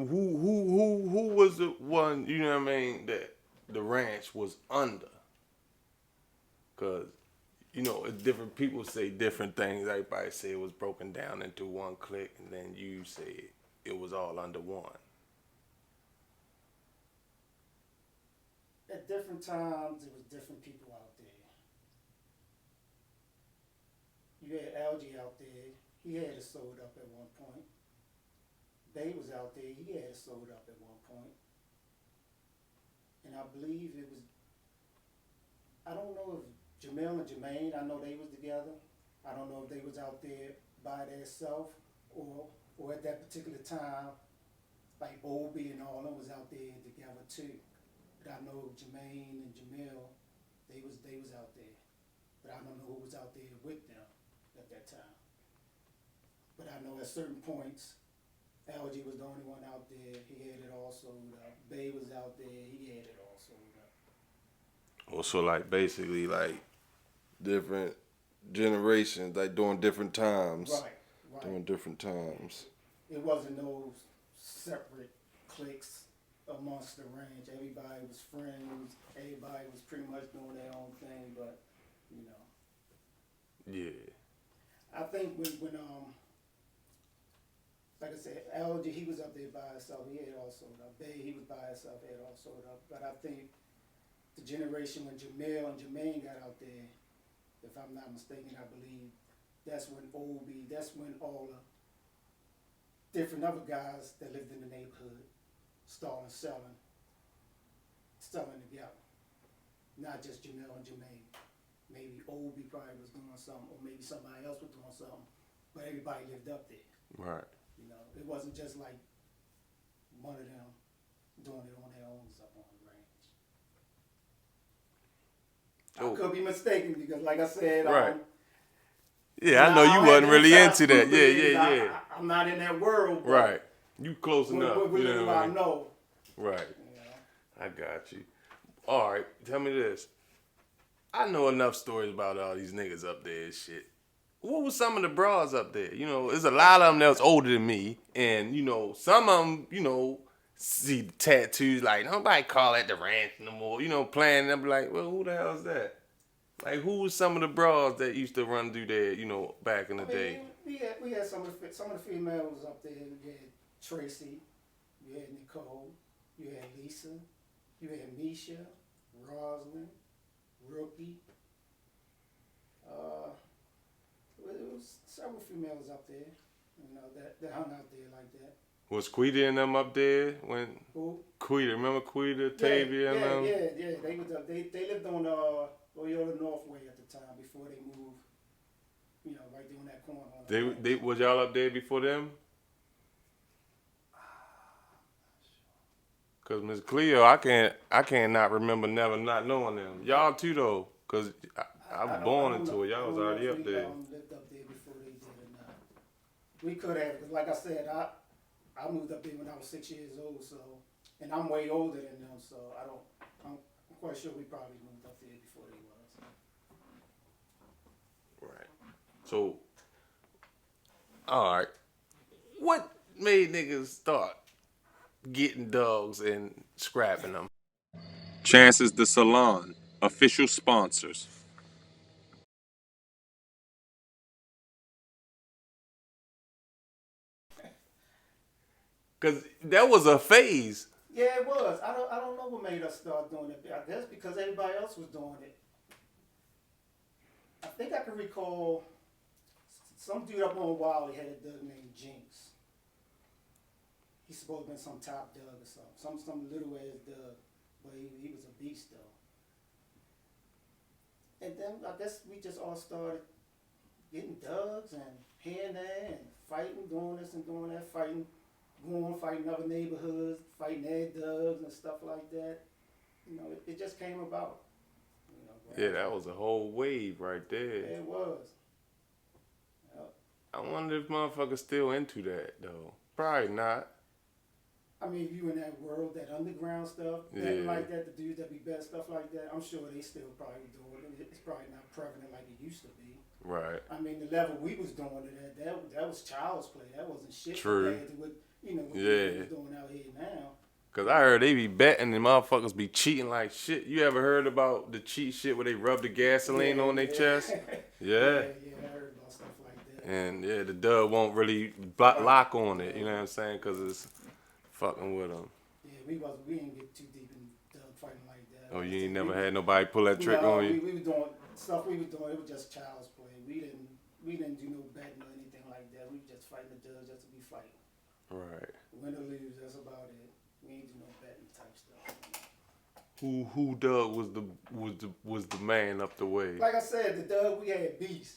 who was the one, you know what I mean, that the ranch was under? Cause different people say different things. Everybody say it was broken down into one clique, and then you say it was all under one. At different times, there was different people out there. You had Algie out there. He had it sold up at one point. Bay was out there. He had it sold up at one point. And I believe it was, I don't know if Jamel and Jermaine, I know they was together. I don't know if they was out there by themselves or at that particular time, like Obi and all them was out there together too. But I know Jermaine and Jamel, they was out there. But I don't know who was out there with them at that time. But I know at certain points, Algie was the only one out there. He had it all sold up. Bay was out there. He had it all sold up. Also, like basically like different generations, like during different times. Right. During different times. It wasn't no separate cliques amongst the range. Everybody was friends. Everybody was pretty much doing their own thing. But Yeah. I think when like I said, Algie, he was up there by himself. He had all sold up. Bay, he was by himself. He had all sold up. But I think the generation when Jamel and Jermaine got out there, if I'm not mistaken, I believe that's when that's when all the different other guys that lived in the neighborhood started selling together. Not just Jamel and Jermaine. Maybe Obi probably was doing something, or maybe somebody else was doing something, but everybody lived up there. Right. It wasn't just like one of them doing it on their own up on the range. I could be mistaken because, like I said, right. Yeah, I know you wasn't really into that. Yeah. I'm not in that world. Right. You close enough. With what I know. Right. I got you. All right. Tell me this. I know enough stories about all these niggas up there and shit. What was some of the bras up there? There's a lot of them that was older than me. And, some of them, see the tattoos. Like, nobody call that the ranch no more. Playing. And I'm like, well, who the hell is that? Like, who was some of the bras that used to run through there, back in the day? We had some of the females up there. You had Tracy. You had Nicole. You had Lisa. You had Misha. Roslyn. Rookie. It was several females up there, that hung out there like that. Was Quita and them up there when? Who? Quita, remember Quita, Tavia, and them? Yeah. They was they lived on Loyola Northway at the time before they moved. Right there on that corner. They was y'all up there before them? Cause Miss Cleo, I can't not remember never not knowing them. Y'all too though, cause I was born into it. Y'all was already up there. Lived up there before they did or not. We could have, cause like I said, I moved up there when I was 6 years old, so, and I'm way older than them, so I'm quite sure we probably moved up there before they was. Right. So, all right, what made niggas start getting dogs and scrapping them? Chances the Salon, official sponsors. Cause that was a phase. Yeah, it was. I don't know what made us start doing it. I guess because everybody else was doing it. I think I can recall some dude up on Wiley had a dog named Jinx. He's supposed to be some top dog or something. Some little ass dog. But he was a beast though. And then I guess we just all started getting dogs and here and there and fighting, doing this and doing that, fighting other neighborhoods, fighting their dogs and stuff like that. It just came about. Yeah, that was a whole wave right there. Yeah, it was. Yep. I wonder if motherfuckers still into that though. Probably not. I mean, if you in that world, that underground stuff, like that, the dudes that be bad stuff like that, I'm sure they still probably doing it. It's probably not prevalent like it used to be. Right. I mean, the level we was doing it at, that was child's play. That wasn't shit True. compared to what they're doing out here now. Cause I heard they be betting and motherfuckers be cheating like shit. You ever heard about the cheat shit where they rub the gasoline on their chest? Yeah. I heard about stuff like that. And the dub won't really lock on it. You know what I'm saying? Cause it's fucking with them. Yeah, we didn't get too deep in dub fighting like that. Oh, you ain't never had nobody pull that trick on you? We was doing stuff we was doing. It was just child's play. We didn't do no betting or anything like that. We was just fighting the dubs just to be fighting. Right. Win or lose, that's about it. We ain't do no betting type stuff. Who Doug was the man up the way? Like I said, the Doug we had Beast.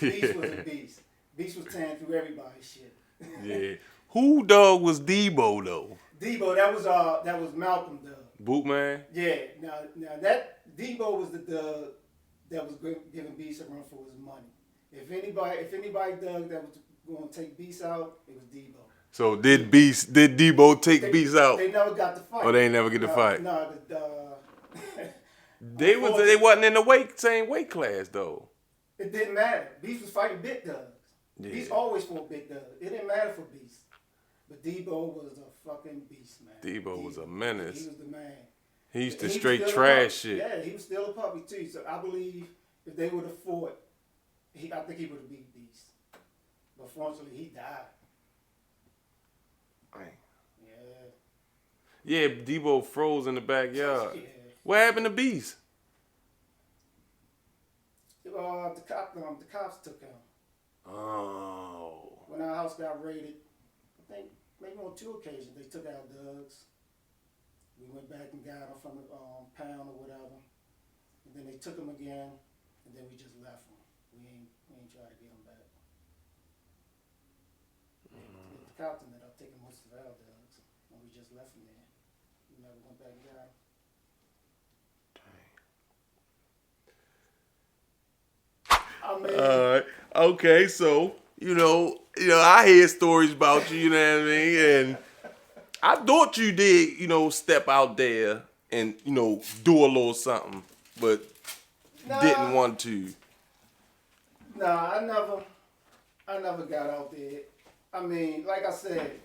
Beast was a beast. Beast was tearing through everybody's shit. Yeah. Who Doug was Debo though? Debo, that was Malcolm Doug. Bootman? Yeah. Now that Debo was the Doug that was giving Beast a run for his money. If anybody Doug that was going to take Beast out, it was Debo. So did Debo take Beast out? They never got the fight. Oh, they ain't never get the fight. No, they wasn't in the same weight class though. It didn't matter. Beast was fighting big Doug. Yeah. Beast always fought big Doug. It didn't matter for Beast. But Debo was a fucking beast, man. Debo was a menace. He was the man. He used to straight trash shit. Yeah, he was still a puppy too. So I believe if they would have fought, I think he would have beat Beast. But fortunately, he died. Yeah, Debo froze in the backyard. Yeah. What happened to Beast? The cops took him. Oh. When our house got raided, I think maybe on 2 occasions, they took out Doug's. We went back and got him from the pound or whatever. And then they took him again, and then we just left him. We ain't try to get him back. The cops ended up taking most of our Doug's, and we just left him there. We never went back and got him. I mean, okay, so I hear stories about you. You know what I mean, and I thought you did, step out there and do a little something, but didn't want to. Nah, I never got out there. I mean, like I said,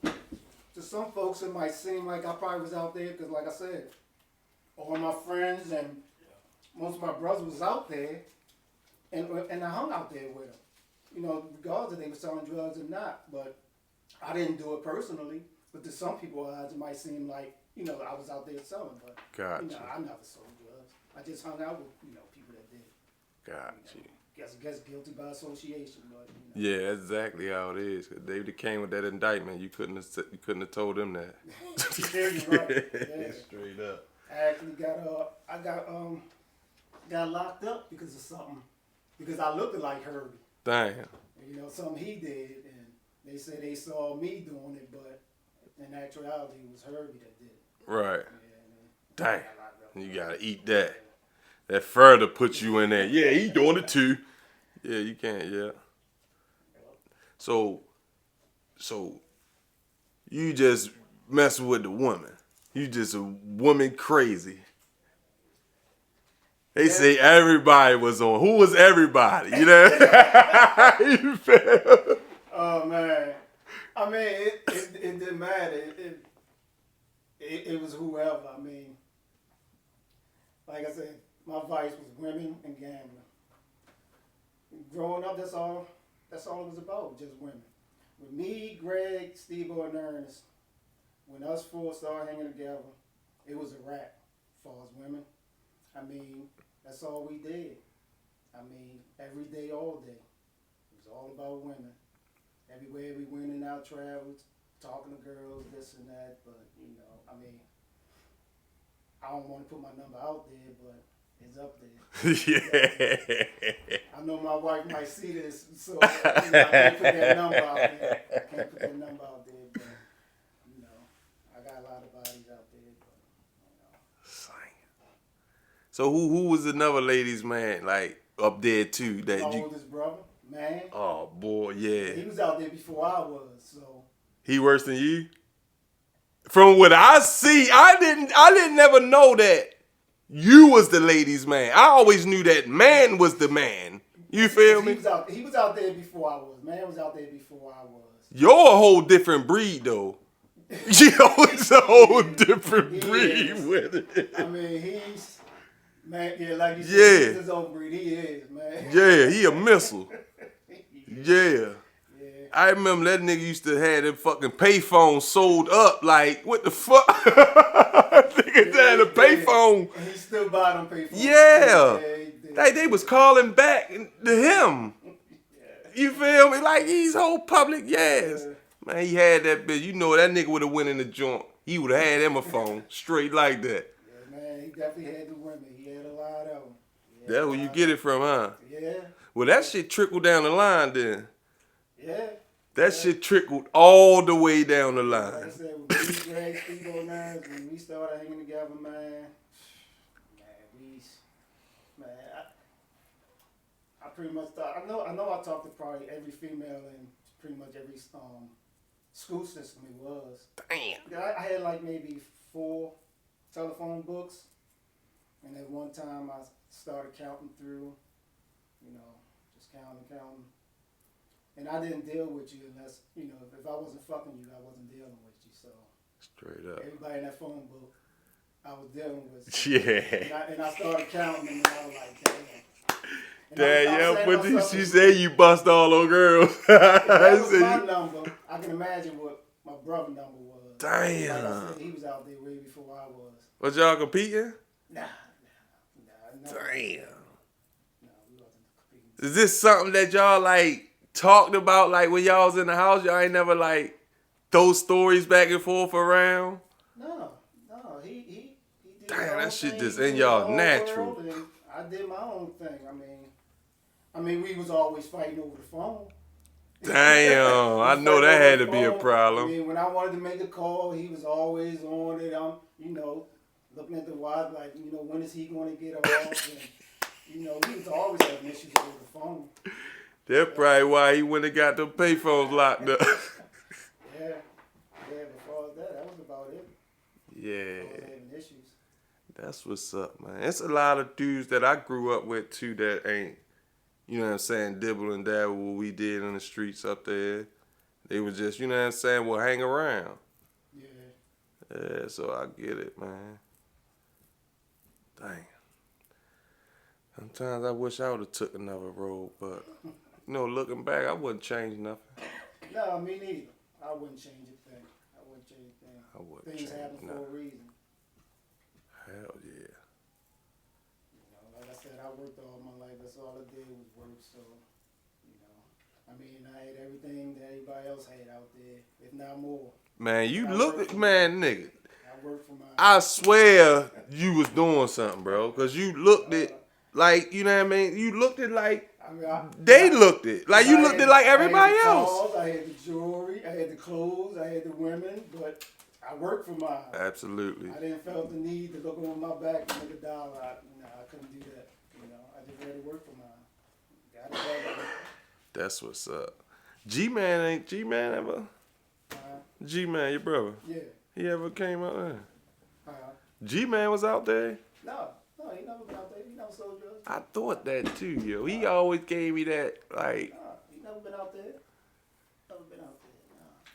to some folks it might seem like I probably was out there because, like I said, all my friends and most of my brothers was out there. And I hung out there with them, regardless if they were selling drugs or not. But I didn't do it personally. But to some people's eyes, it might seem like, I was out there selling. But, gotcha. I never sold drugs. I just hung out with, people that did. Gotcha. Guess guilty by association. But, Yeah, that's exactly how it is. They came with that indictment. You couldn't have told them that. Yeah, you're right. Yeah. Straight up. I actually got locked up because of something. Because I looked like Herbie. Damn. Something he did, and they said they saw me doing it, but in actuality, it was Herbie that did it. Right. Yeah, damn. You gotta eat that. That further puts you in there. Yeah, he doing it too. Yeah, you can't. Yeah. So you just messing with the woman. You just a woman crazy. They say everybody was on. Who was everybody? You feel? Oh man, I mean it didn't matter. It was whoever. I mean, like I said, my vice was women and gambling. Growing up, that's all it was about, just women. With me, Greg, Steve-O, and Ernest, when us four started hanging together, it was a wrap as far as women. I mean, that's all we did. I mean, every day, all day. It was all about women. Everywhere we went in our travels, talking to girls, this and that. But, I mean, I don't want to put my number out there, but it's up there. Yeah. I know my wife might see this, so I can't put that number out there. But, I got a lot of bodies out there. So who was another ladies' man like up there too? My oldest brother, man. Oh boy, yeah. He was out there before I was, so. He worse than you? From what I see, I didn't never know that you was the ladies' man. I always knew that man was the man. You feel me? He was out there before I was. Man was out there before I was. You're a whole different breed, though. Yo, it's a whole different breed with it. I mean, he's, man, yeah, like you said, Yeah. he's his own breed. He is, man. Yeah, he a missile. Yeah. Yeah. I remember that nigga used to have them fucking payphones sold up. Like, what the fuck? Nigga had a payphone. And he still buy them payphones. Yeah. Yeah, They was calling back to him. You feel me? Like, he's whole public, yes. Man, he had that bitch. You know that nigga would have went in the joint. He would have had him a phone straight like that. Yeah, man, he definitely had the women. He had a lot of them. That's where you get it from, huh? Yeah. Well, that shit trickled down the line then. Yeah. That shit trickled all the way down the line. Like I said, when we grabbed 309s, when we started hanging together, man, I pretty much thought, I know I talked to probably every female in pretty much every school system it was. Damn. I had like maybe 4 telephone books, and at one time I started counting through, just counting. And I didn't deal with you unless, if I wasn't fucking you, I wasn't dealing with you. So straight up. everybody in that phone book, I was dealing with. So, Yeah. And I started counting, and I was like, damn. She said you bust all those girls. That was my number. I can imagine what my brother number was. Damn. Like I said, he was out there way before I was. Was y'all competing? Nah. Damn. No, we wasn't competing. Is this something that y'all like talked about like when y'all was in the house? Y'all ain't never like throw stories back and forth around? No. He did Damn, that shit thing. just He in did y'all his own natural. world, and I did my own thing. I mean, we was always fighting over the phone. Damn, I know that had to be a problem. I mean, when I wanted to make a call, he was always on it. Looking at the watch, like, when is he going to get off? And, he was always having issues over the phone. That's probably why he went and got them payphones locked up. Yeah, before that was about it. Yeah. Having issues. That's what's up, man. It's a lot of dudes that I grew up with, too, that ain't, you know what I'm saying, dibble and dabble what we did in the streets up there. They was just, you know what I'm saying, we'll hang around. Yeah, so I get it, man. Dang. Sometimes I wish I would have took another road, but, looking back, I wouldn't change nothing. No, me neither. I wouldn't change a thing. Things happen for a reason. Hell yeah. Like I said, I worked all my life. That's all I did was work. So, I had everything that everybody else had out there, if not more. Man, you look, man, nigga. I worked for my. I swear you was doing something, bro. Because you looked it like, you know what I mean? You looked it like they looked it. Like you looked it like everybody else. Cars, I had the jewelry, I had the clothes, I had the women, but I worked for mine. Absolutely. I didn't feel the need to look on my back and make a dollar. I couldn't do that. I just had to work for mine. Got it done. That's what's up. G-Man ever? G-Man, your brother? Yeah. He ever came out there? G-Man was out there? No, he never been out there. He never sold drugs. I thought that too, yo. He always gave me that, like... he never been out there.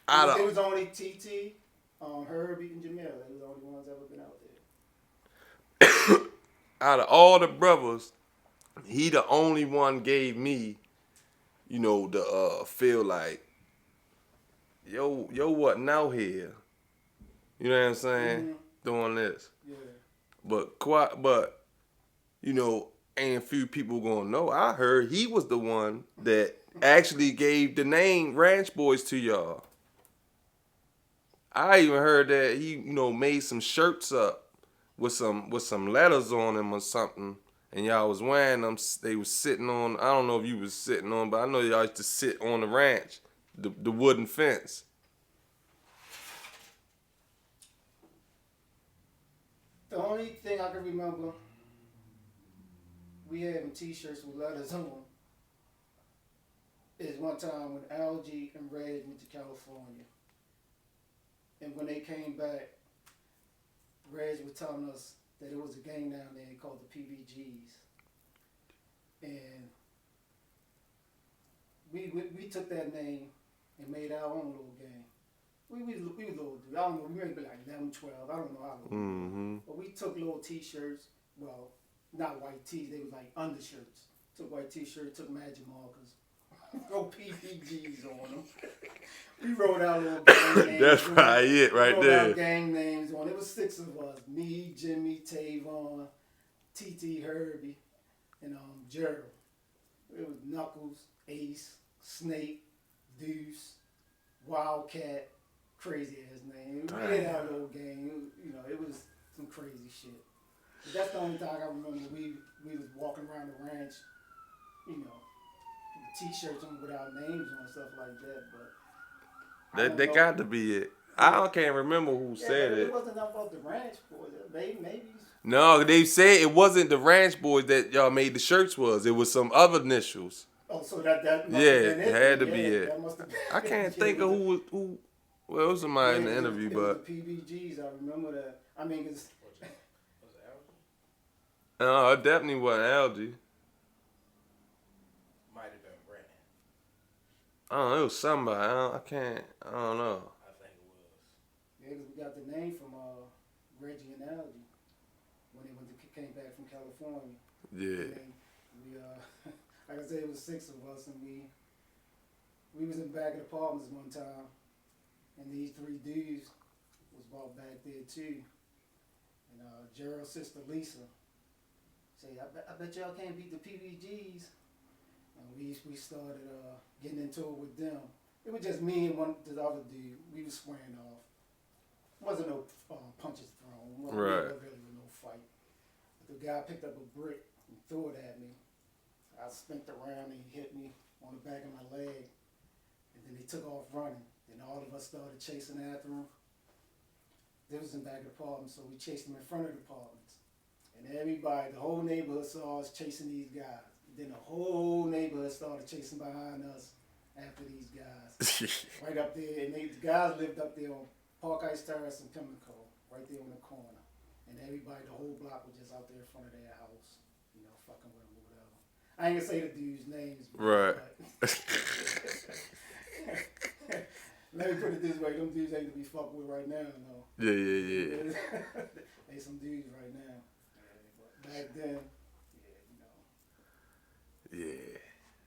Nah. It was only TT, Herbie, and Jamil. They were the only ones that ever been out there. Out of all the brothers, he the only one gave me, the feel like, yo, what now here? You know what I'm saying? Mm-hmm. Doing this. Yeah. But ain't few people gonna know. I heard he was the one that actually gave the name Ranch Boys to y'all. I even heard that he, made some shirts up with some letters on them or something, and y'all was wearing them. They was sitting on. I don't know if you was sitting on, but I know y'all used to sit on the ranch, the wooden fence. The only thing I can remember, we having T-shirts with letters on, is one time when Algie and Red went to California. And when they came back, Reg was telling us that it was a gang down there called the PBGs. And we took that name and made our own little game. We little dude. I don't know. We may be like 11, 12. I don't know how old. Mm-hmm. But we took little T-shirts. Well, not white tees. They was like undershirts. Took white T-shirts. Took magic markers. Throw PPGs on them. We wrote out little gang names. That's probably it right wrote there. Out gang names on. It was 6 of us. Me, Jimmy, Tavon, TT, Herbie, and Gerald. It was Knuckles, Ace, Snake, Deuce, Wildcat, crazy ass name. We had our little gang. It was some crazy shit. But that's the only time I remember we was walking around the ranch, T-shirts on with our names on and stuff like that. But They got to be it. I can't remember who said it. It wasn't about the ranch boys. Maybe. No, they said it wasn't the Ranch Boys that y'all made the shirts was. It was some other initials. Oh, so that must have been it had to be it. That must have been I can't think of who. Well, it was somebody in the interview, but the PBGs. I remember that. I mean, it's. Was it Algie? No, it definitely wasn't Algie. Might have been Brandon. I don't know. It was somebody. I don't know. I think it was. Yeah, because we got the name from Reggie and Algie when they came back from California. Yeah. And we like I said, it was 6 of us, and we was in back of the apartments one time, and these 3 dudes was brought back there too. And Gerald's sister Lisa said, I bet y'all can't beat the PBGs. And we started getting into it with them. It was just me and the other dude. We was squaring off. Wasn't no punches thrown. Really was no fight. But the guy picked up a brick and threw it at me. I spent around and he hit me on the back of my leg. And then he took off running. Then all of us started chasing after him. This was in back of the apartment, so we chased him in front of the apartments. And everybody, the whole neighborhood saw us chasing these guys. Then the whole neighborhood started chasing behind us after these guys. Right up there. And the guys lived up there on Park Ice Terrace and Pimlico, right there on the corner. And everybody, the whole block was just out there in front of their house, fucking with them or whatever. I ain't gonna say the dudes' names. Right. Let me put it this way, them dudes ain't to be fucked with right now, no. Yeah. They some dudes right now. But back then, Yeah.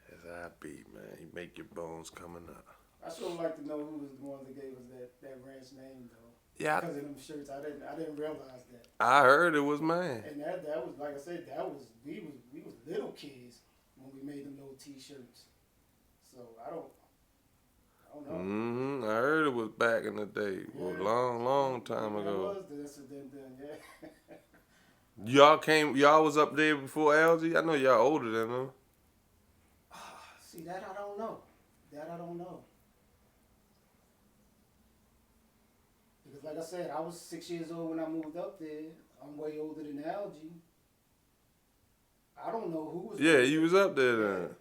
That's how I be, man. You make your bones coming up. I sure would like to know who was the one that gave us that ranch name, though. Yeah. Because of them shirts, I didn't realize that. I heard it was mine. And that was, like I said, we was little kids when we made them little T-shirts. So I don't know. Mm-hmm. I heard it was back in the day, a long time ago. That was the incident then, yeah. Y'all was up there before Algie? I know y'all older than them. See, that I don't know. Because like I said, I was 6 years old when I moved up there. I'm way older than Algie. I don't know who was. Yeah, you was up there then.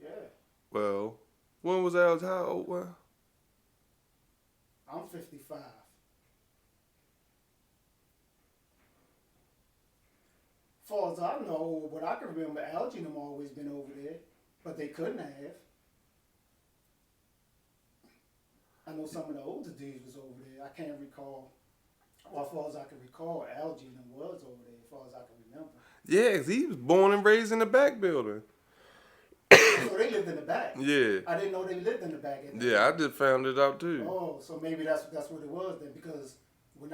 Yeah. Well, when was Algie? How old? Well, I'm 55. Far as I know, what I can remember, Algie and them always been over there, but they couldn't have. I know some of the older dudes was over there. I can't recall. Well, as far as I can recall, Algie and them was over there, as far as I can remember. yeah, 'cause he was born and raised in the back building. So they lived in the back. Yeah. I didn't know they lived in the back. Yeah, I just found it out too. Oh, so maybe that's what it was then. Because when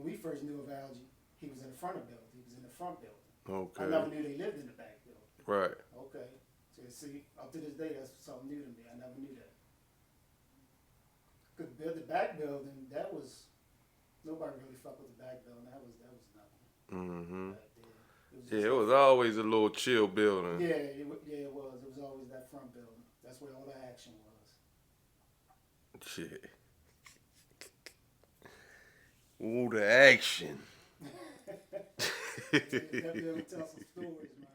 we first knew of Algie, he was in the front of the building. He was in the front building. Okay. I never knew they lived in the back building. Right. Okay. So see, up to this day, that's something new to me. I never knew that. Because the back building, that was nobody really fucked with the back building. That was nothing. Mm-hmm. Back there. Yeah, it was always a little chill building. Yeah, it was. It was always that front building. That's where all the action was. Shit. Ooh, the action. That building tells some stories, man.